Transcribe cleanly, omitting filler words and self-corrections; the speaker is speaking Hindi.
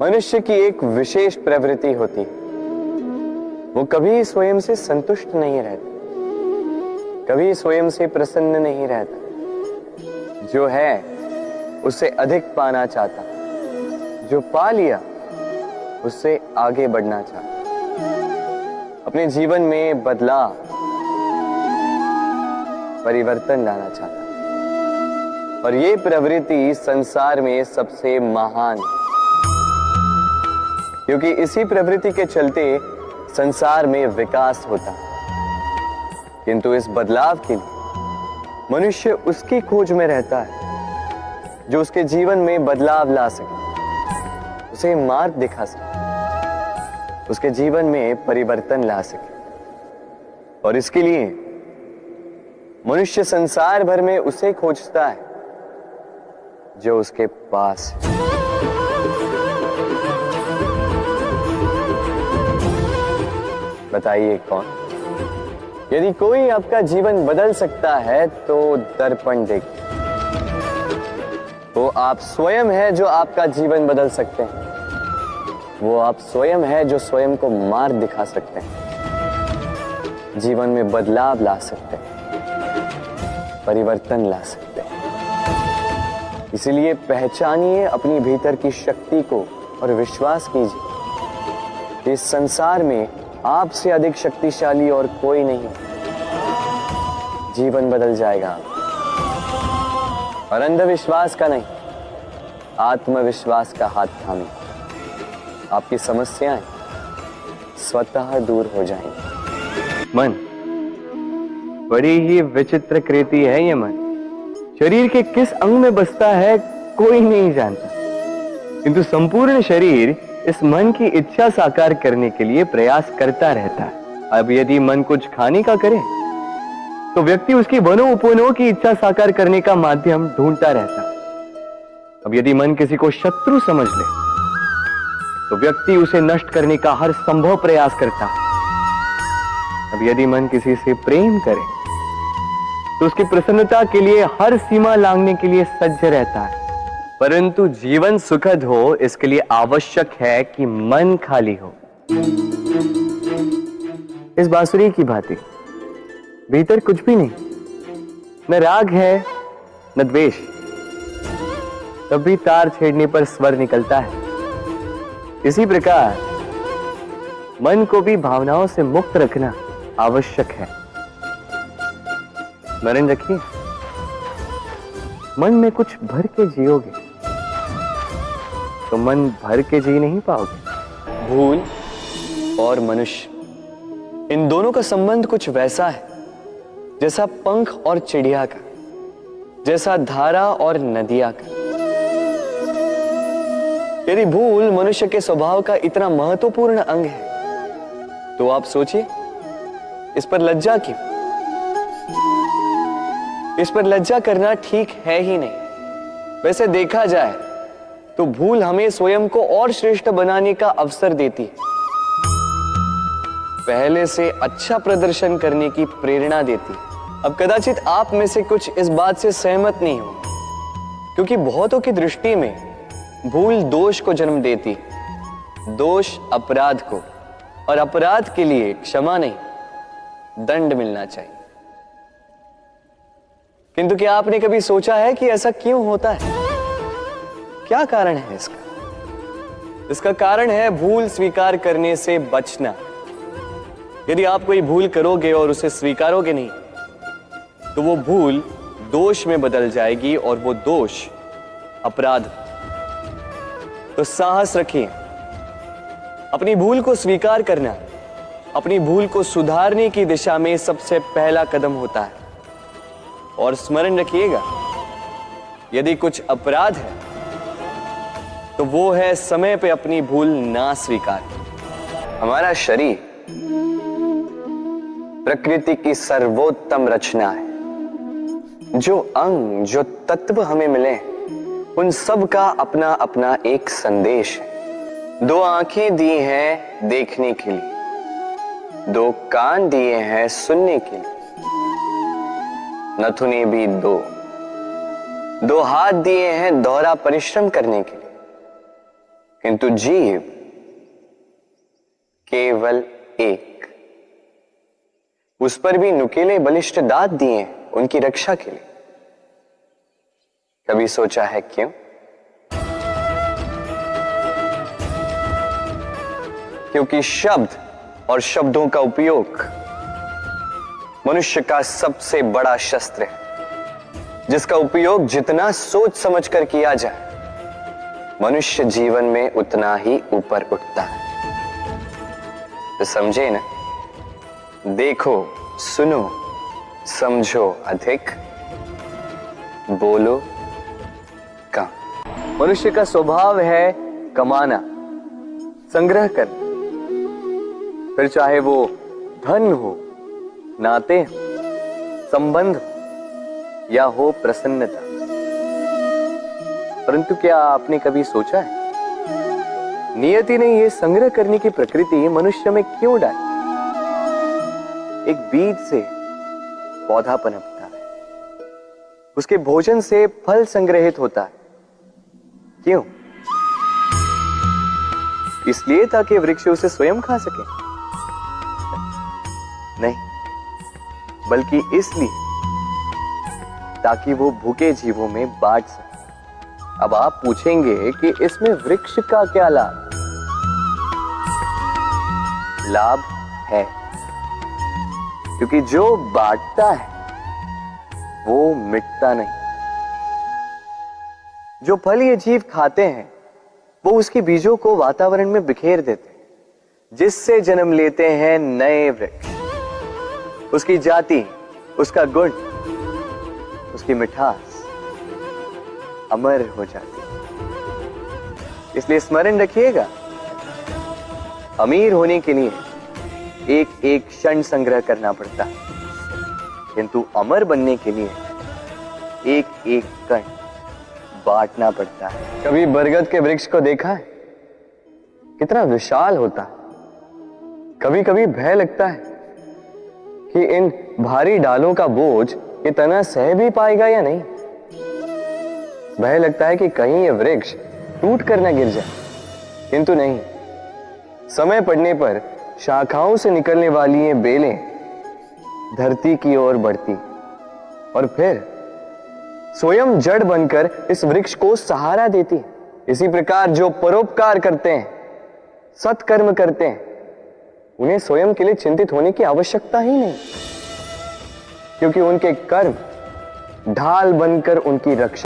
मनुष्य की एक विशेष प्रवृत्ति होती, वो कभी स्वयं से संतुष्ट नहीं रहता, कभी स्वयं से प्रसन्न नहीं रहता। जो है उससे अधिक पाना चाहता, जो पा लिया उससे आगे बढ़ना चाहता, अपने जीवन में बदलाव, परिवर्तन लाना चाहता। और ये प्रवृत्ति संसार में सबसे महान है, क्योंकि इसी प्रवृत्ति के चलते संसार में विकास होता है। किंतु इस बदलाव के लिए मनुष्य उसकी खोज में रहता है जो उसके जीवन में बदलाव ला सके, उसे मार्ग दिखा सके, उसके जीवन में परिवर्तन ला सके। और इसके लिए मनुष्य संसार भर में उसे खोजता है जो उसके पास है। बताइए कौन? यदि कोई आपका जीवन बदल सकता है तो दर्पण देखिए। वो आप स्वयं है जो आपका जीवन बदल सकते हैं। वो आप स्वयं है जो स्वयं को मार्ग दिखा सकते हैं, जीवन में बदलाव ला सकते हैं, परिवर्तन ला सकते हैं। इसलिए पहचानिए अपनी भीतर की शक्ति को और विश्वास कीजिए, इस संसार में आपसे अधिक शक्तिशाली और कोई नहीं। जीवन बदल जाएगा। और अंधविश्वास का नहीं, आत्मविश्वास का हाथ थामे आपकी समस्याएं स्वतः दूर हो जाएंगी। मन बड़ी ही विचित्र कृति है। ये मन शरीर के किस अंग में बसता है कोई नहीं जानता, किंतु संपूर्ण शरीर इस मन की इच्छा साकार करने के लिए प्रयास करता रहता है। अब यदि मन कुछ खाने का करे तो व्यक्ति उसकी वनो उपवनों की इच्छा साकार करने का माध्यम ढूंढता रहता है। अब यदि मन किसी को शत्रु समझ ले तो व्यक्ति उसे नष्ट करने का हर संभव प्रयास करता है। अब यदि मन किसी से प्रेम करे तो उसकी प्रसन्नता के लिए हर सीमा लांघने के लिए सज्ज रहता है। परंतु जीवन सुखद हो, इसके लिए आवश्यक है कि मन खाली हो। इस बांसुरी की भांति भीतर कुछ भी नहीं, न राग है न द्वेष, तब भी तार छेड़ने पर स्वर निकलता है। इसी प्रकार मन को भी भावनाओं से मुक्त रखना आवश्यक है। स्मरण रखिए, मन में कुछ भर के जियोगे तो मन भर के जी नहीं पाओगे। भूल और मनुष्य, इन दोनों का संबंध कुछ वैसा है जैसा पंख और चिड़िया का, जैसा धारा और नदिया का। यदि भूल मनुष्य के स्वभाव का इतना महत्वपूर्ण अंग है तो आप सोचिए, इस पर लज्जा क्यों? इस पर लज्जा करना ठीक है ही नहीं। वैसे देखा जाए तो भूल हमें स्वयं को और श्रेष्ठ बनाने का अवसर देती है, पहले से अच्छा प्रदर्शन करने की प्रेरणा देती है। अब कदाचित आप में से कुछ इस बात से सहमत नहीं हो, क्योंकि बहुतों की दृष्टि में भूल दोष को जन्म देती, दोष अपराध को, और अपराध के लिए क्षमा नहीं दंड मिलना चाहिए। किंतु क्या आपने कभी सोचा है कि ऐसा क्यों होता है? क्या कारण है इसका? इसका कारण है भूल स्वीकार करने से बचना। यदि आप कोई भूल करोगे और उसे स्वीकारोगे नहीं तो वो भूल दोष में बदल जाएगी और वो दोष अपराध। तो साहस रखिए, अपनी भूल को स्वीकार करना अपनी भूल को सुधारने की दिशा में सबसे पहला कदम होता है। और स्मरण रखिएगा, यदि कुछ अपराध है तो वो है समय पे अपनी भूल ना स्वीकार। हमारा शरीर प्रकृति की सर्वोत्तम रचना है। जो अंग, जो तत्व हमें मिले, उन सब का अपना अपना एक संदेश है। दो आंखें दी हैं देखने के लिए, दो कान दिए हैं सुनने के लिए, नथुने भी दो, दो हाथ दिए हैं दोहरा परिश्रम करने के लिए, किंतु जीव केवल एक। उस पर भी नुकीले बलिष्ठ दांत दिए उनकी रक्षा के लिए। कभी सोचा है क्यों? क्योंकि शब्द और शब्दों का उपयोग मनुष्य का सबसे बड़ा शस्त्र है, जिसका उपयोग जितना सोच समझकर किया जाए, मनुष्य जीवन में उतना ही ऊपर उठता है। तो समझे ना? देखो, सुनो, समझो अधिक, बोलो कम। मनुष्य का स्वभाव है कमाना, संग्रह करना, फिर चाहे वो धन हो, नाते, संबंध हो या हो प्रसन्नता। परंतु क्या आपने कभी सोचा है, नियति ने यह संग्रह करने की प्रकृति मनुष्य में क्यों डाली? एक बीज से पौधा पनपता है, उसके भोजन से फल संग्रहित होता है। क्यों? इसलिए ताकि वृक्ष उसे स्वयं खा सके? नहीं, बल्कि इसलिए ताकि वो भूखे जीवों में बांट सके। अब आप पूछेंगे कि इसमें वृक्ष का क्या लाभ? लाभ है, क्योंकि जो बांटता है वो मिटता नहीं। जो फल ये जीव खाते हैं वो उसके बीजों को वातावरण में बिखेर देते हैं, जिससे जन्म लेते हैं नए वृक्ष। उसकी जाति, उसका गुण, उसकी मिठास अमर हो जाती है। इसलिए स्मरण रखिएगा, अमीर होने के लिए एक एक क्षण संग्रह करना पड़ता है, किंतु अमर बनने के लिए एक एक कण बांटना पड़ता है। कभी बरगद के वृक्ष को देखा है? कितना विशाल होता है। कभी कभी भय लगता है कि इन भारी डालों का बोझ ये तना सह भी पाएगा या नहीं। भय लगता है कि कहीं ये वृक्ष टूट कर न गिर जाए, किंतु नहीं। समय पड़ने पर शाखाओं से निकलने वाली ये बेलें धरती की ओर बढ़ती और फिर स्वयं जड़ बनकर इस वृक्ष को सहारा देती। इसी प्रकार जो परोपकार करते हैं, सत्कर्म करते हैं, उन्हें स्वयं के लिए चिंतित होने की आवश्यकता ही नहीं, क्योंकि उनके कर्म ढाल बनकर उनकी रक्षा